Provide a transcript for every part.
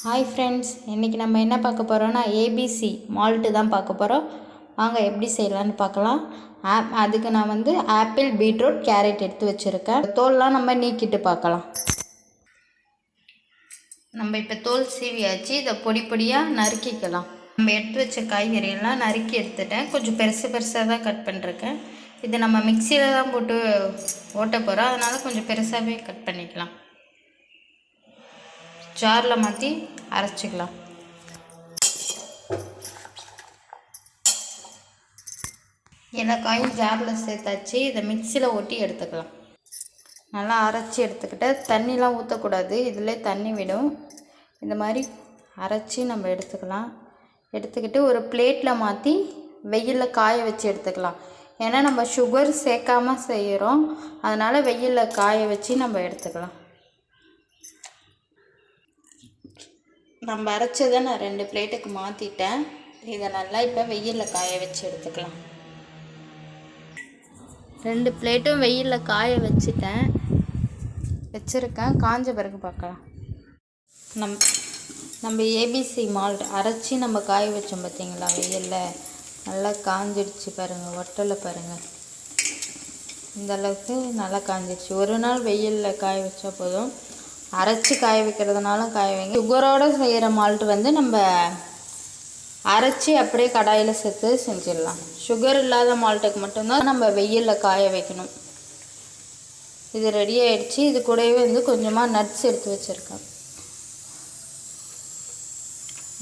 Hi friends, இன்றைக்கி நம்ம என்ன பார்க்க போகிறோன்னா ஏபிசி மால்ட்டு தான் பார்க்க போகிறோம். வாங்க எப்படி செய்யலான்னு பார்க்கலாம். அதுக்கு நான் வந்து ஆப்பிள், பீட்ரூட், கேரட் எடுத்து வச்சுருக்கேன். தோல்லாம் நம்ம நீக்கிட்டு பார்க்கலாம். நம்ம இப்போ தோல் சீவியாச்சு. இதை பொடி பொடியாக நறுக்கிக்கலாம். நம்ம எடுத்து வச்ச காய்கறியெல்லாம் நறுக்கி எடுத்துட்டேன். கொஞ்சம் பெருசாக தான் கட் பண்ணிருக்கேன். இது நம்ம மிக்சியில் தான் போட்டு ஓட்ட போகிறோம், அதனால் கொஞ்சம் பெருசாகவே கட் பண்ணிக்கலாம். ஜாரில் மாற்றி அரைச்சிக்கலாம். எல்லா காயும் ஜாரில் சேர்த்தாச்சு. இதை மிக்சியில் ஒட்டி எடுத்துக்கலாம். நல்லா அரைச்சி எடுத்துக்கிட்ட தண்ணிலாம் ஊற்றக்கூடாது, இதில் தண்ணி விடும். இந்த மாதிரி அரைச்சி நம்ம எடுத்துக்கலாம். எடுத்துக்கிட்டு ஒரு பிளேட்டில் மாற்றி வெயிலில் காய வச்சு எடுத்துக்கலாம். ஏன்னா நம்ம சுகர் சேர்க்காமல் செய்கிறோம், அதனால் வெயிலில் காய வச்சு நம்ம எடுத்துக்கலாம். நம்ம அரைச்சதை நான் 2 பிளேட்டுக்கு மாற்றிட்டேன். இதை நல்லா இப்போ வெயிலில் காய வச்சு எடுத்துக்கலாம். 2 பிளேட்டும் வெயிலில் காய வச்சுருக்கேன். காஞ்ச பிறகு பார்க்கலாம். நம்ம ஏபிசி மால்ட் அரைச்சி நம்ம காய வச்சோம் பார்த்தீங்களா, வெயிலில் நல்லா காஞ்சிடுச்சு பாருங்கள். ஒட்டலை பாருங்கள், இந்த அளவுக்கு நல்லா காஞ்சிடுச்சு. ஒரு நாள் வெயிலில் காய வச்சா போதும். அரைச்சி காய வைக்கிறதுனாலும் காய வைங்க. சுகரோடு செய்கிற மால்ட்டு வந்து நம்ம அரைச்சி அப்படியே கடாயில் சேர்த்து செஞ்சிடலாம். சுகர் இல்லாத மால்ட்டுக்கு மட்டும்தான் நம்ம வெயிலில் காய வைக்கணும். இது ரெடி ஆகிடுச்சு. இது கூடவே வந்து கொஞ்சமாக நட்ஸ் எடுத்து வச்சுருக்கேன்.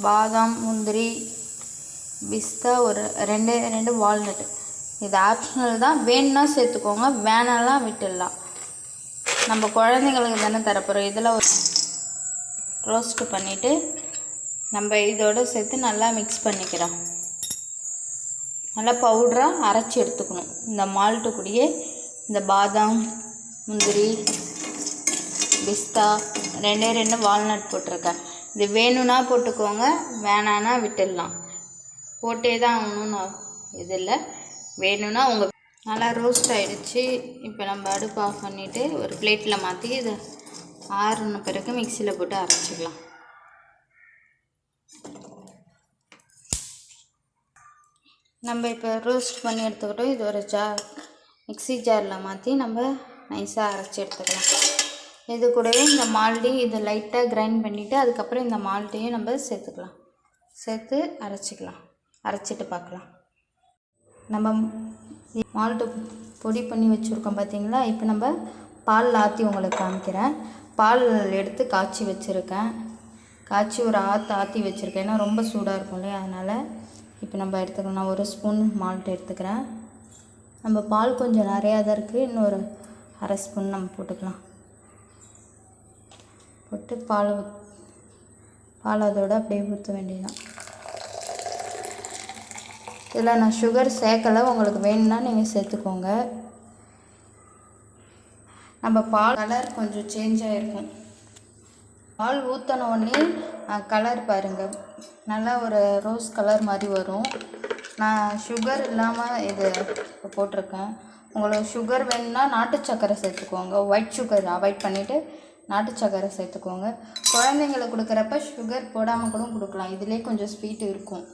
பாதாம், முந்திரி, பிஸ்தா, ஒரு 2 வால்நட்டு. இது ஆப்ஷனல் தான், வேணும்னா சேர்த்துக்கோங்க, வேணாலாம் விட்டுடலாம். நம்ம குழந்தைங்களுக்கு தானே தரப்போகிறோம். இதில் ரோஸ்ட்டு பண்ணிவிட்டு நம்ம இதோடு சேர்த்து நல்லா மிக்ஸ் பண்ணிக்கிறோம். நல்லா பவுடராக அரைச்சி எடுத்துக்கணும். இந்த மால்ட்டு கூடயே இந்த பாதாம், முந்திரி, பிஸ்தா, 2 வால்நட் போட்டிருக்கேன். இது வேணும்னா போட்டுக்கோங்க, வேணான்னா விட்டுடலாம். போட்டே தான் ஆகணும்னு இது இல்லை, வேணும்னா உங்கள். நல்லா ரோஸ்ட் ஆகிடுச்சு. இப்போ நம்ம அடுப்பு ஆஃப் பண்ணிவிட்டு ஒரு பிளேட்டில் மாற்றி இதை ஆறுன பிறகு மிக்சியில் போட்டு அரைச்சிக்கலாம். நம்ம இப்போ ரோஸ்ட் பண்ணி எடுத்துக்கிட்டோம். இது ஒரு மிக்சி ஜாரில் மாற்றி நம்ம நைஸாக அரைச்சி எடுத்துக்கலாம். இது கூடவே இந்த மால்ட்டையும் இது லைட்டாக கிரைண்ட் பண்ணிவிட்டு அதுக்கப்புறம் இந்த மால்ட்டையும் நம்ம சேர்த்துக்கலாம். சேர்த்து அரைச்சிட்டு பார்க்கலாம். நம்ம மால்ட்டு பொடி பண்ணி வச்சுருக்கோம் பார்த்தீங்களா. இப்போ நம்ம பால் ஆற்றி உங்களுக்கு காமிக்கிறேன். பால் எடுத்து காய்ச்சி வச்சுருக்கேன். காய்ச்சி ஒரு ஆற்றி வச்சுருக்கேன், ஏன்னா ரொம்ப சூடாக இருக்கும் இல்லையா, அதனால். இப்போ நம்ம எடுத்துக்கலாம். நான் 1 ஸ்பூன் மால்ட் எடுத்துக்கிறேன். நம்ம பால் கொஞ்சம் நிறையா தான் இருக்குது, இன்னொரு அரை ஸ்பூன் நம்ம போட்டுக்கலாம். போட்டு பால் அதோடு அப்படியே ஊற்ற வேண்டியதுதான். இதில் நான் சுகர் சேர்க்கலை, உங்களுக்கு வேணும்னா நீங்கள் சேர்த்துக்கோங்க. நம்ம பால் கலர் கொஞ்சம் சேஞ்ச் ஆகிருக்கும். பால் ஊற்றின உடனே கலர் பாருங்கள், நல்லா ஒரு ரோஸ் கலர் மாதிரி வரும். நான் சுகர் இல்லாமல் இது போட்டிருக்கேன். உங்களுக்கு சுகர் வேணும்னா நாட்டு சர்க்கரை சேர்த்துக்கோங்க. ஒயிட் சுகர் அவாய்ட் பண்ணிவிட்டு நாட்டு சர்க்கரை சேர்த்துக்கோங்க. குழந்தைங்களுக்கு கொடுக்குறப்ப சுகர் போடாமல் கூட கொடுக்கலாம். இதிலே கொஞ்சம் ஸ்வீட்டு இருக்கும்,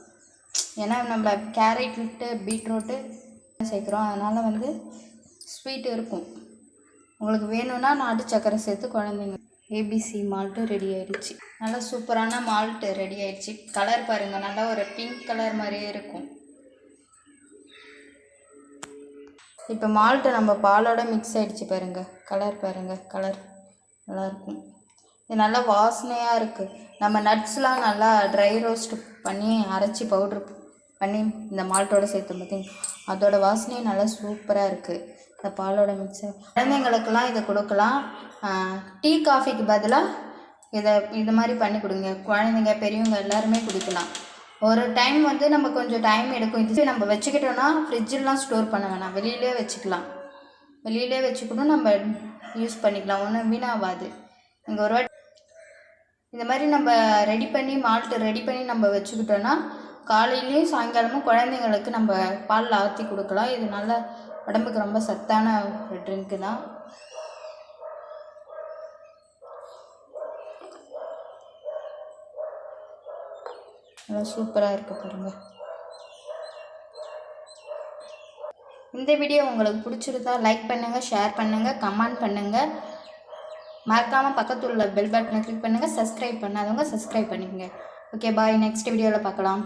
ஏன்னா நம்ம கேரட்டு, பீட்ரூட்டு சேர்க்குறோம், அதனால் வந்து ஸ்வீட்டு இருக்கும். உங்களுக்கு வேணும்னா நாட்டு சர்க்கரை சேர்த்து குழந்தைங்க. ஏபிசி மால்ட்டு ரெடி ஆகிடுச்சு. நல்லா சூப்பரான மால்ட்டு ரெடி ஆகிடுச்சு. கலர் பாருங்கள், நல்லா ஒரு பிங்க் கலர் மாதிரியே இருக்கும். இப்போ மால்ட்டு நம்ம பாலோட மிக்ஸ் ஆகிடுச்சு பாருங்கள். கலர் பாருங்கள், கலர் நல்லாயிருக்கும். இது நல்லா வாசனையாக இருக்குது. நம்ம நட்ஸ்லாம் நல்லா ட்ரை ரோஸ்ட் பண்ணி அரைச்சி பவுட்ரு பண்ணி இந்த மால்ட்டோடு சேர்த்து பார்த்தீங்க, அதோட வாசனையும் நல்லா சூப்பராக இருக்குது. இந்த பாலோட மிக்சர் குழந்தைங்களுக்கெல்லாம் இதை கொடுக்கலாம். டீ காஃபிக்கு பதிலாக இது மாதிரி பண்ணி கொடுங்க. குழந்தைங்க பெரியவங்க எல்லாருமே குடிக்கலாம். ஒரு டைம் வந்து நம்ம கொஞ்சம் டைம் எடுக்கும். இது நம்ம வச்சுக்கிட்டோன்னா ஃப்ரிட்ஜெலாம் ஸ்டோர் பண்ண வேணாம், வெளியிலே வச்சுக்கலாம். வெளியிலே வச்சுக்கணும், நம்ம யூஸ் பண்ணிக்கலாம், ஒன்றும் வீணாகாது. இங்கே ஒரு வாட்டி இந்த மாதிரி நம்ம மால்ட்டு ரெடி பண்ணி நம்ம வச்சுக்கிட்டோன்னா காலையிலையும் சாயங்காலமும் குழந்தைங்களுக்கு நம்ம பாலில் ஆற்றி கொடுக்கலாம். இது நல்ல உடம்புக்கு ரொம்ப சத்தான ஒரு ட்ரிங்க்கு தான். நல்லா சூப்பராக இருக்குது பாருங்கள். இந்த வீடியோ உங்களுக்கு பிடிச்சிருந்தா லைக் பண்ணுங்கள், ஷேர் பண்ணுங்கள், கமெண்ட் பண்ணுங்கள். மறக்காமல் பக்கத்தில் உள்ள பெல் பட்டனை கிளிக் பண்ணுங்கள். சப்ஸ்கிரைப் பண்ணாதவங்க சப்ஸ்கிரைப் பண்ணிக்கோங்க. ஓகே பாய், நெக்ஸ்ட் வீடியோவில் பார்க்கலாம்.